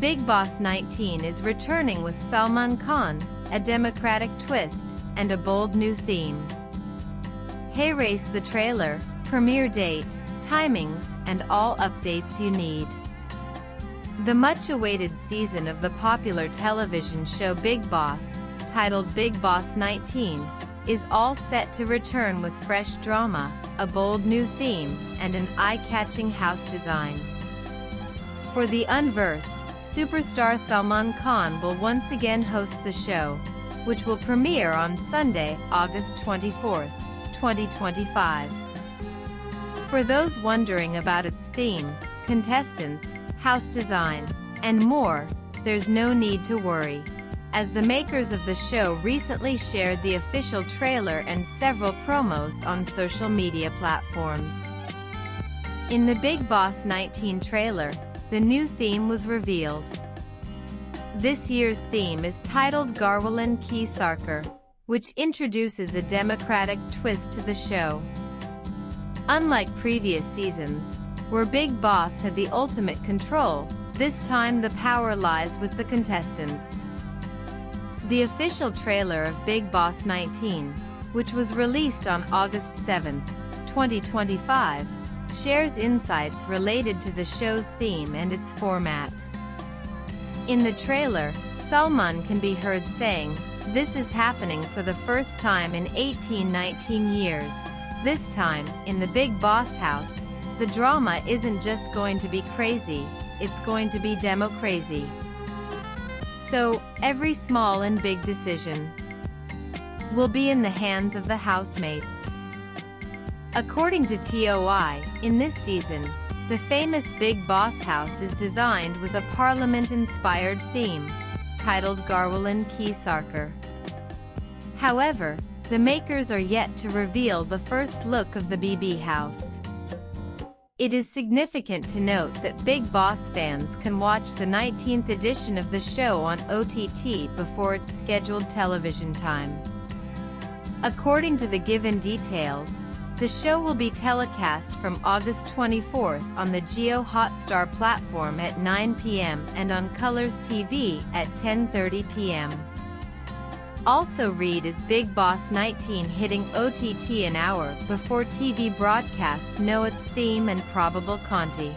Bigg Boss 19 is returning with Salman Khan, a democratic twist, and a bold new theme. Hey, race the trailer, premiere date, timings, and all updates you need. The much-awaited season of the popular television show Bigg Boss, titled Bigg Boss 19, is all set to return with fresh drama, a bold new theme, and an eye-catching house design. For the unversed, superstar Salman Khan will once again host the show, which will premiere on Sunday, August 24, 2025. For those wondering about its theme, contestants, house design, and more, there's no need to worry, as the makers of the show recently shared the official trailer and several promos on social media platforms. In the Bigg Boss 19 trailer, the new theme was revealed. This year's theme is titled Garwalan Ki Sarkar, which introduces a democratic twist to the show. Unlike previous seasons, where Bigg Boss had the ultimate control, this time the power lies with the contestants. The official trailer of Bigg Boss 19, which was released on August 7, 2025, shares insights related to the show's theme and its format. In the trailer, Salman can be heard saying, "This is happening for the first time in 19 years. This time, in the Bigg Boss house, the drama isn't just going to be crazy, it's going to be demo crazy." So, every small and big decision will be in the hands of the housemates. According to TOI, in this season, the famous Bigg Boss house is designed with a parliament-inspired theme, titled Garwalan Ki Sarkar. However, the makers are yet to reveal the first look of the BB house. It is significant to note that Bigg Boss fans can watch the 19th edition of the show on OTT before its scheduled television time. According to the given details, the show will be telecast from August 24th on the Jio Hotstar platform at 9 p.m. and on Colors TV at 10:30 p.m. Also read is Bigg Boss 19 hitting OTT an hour before TV broadcast know its theme and probable content.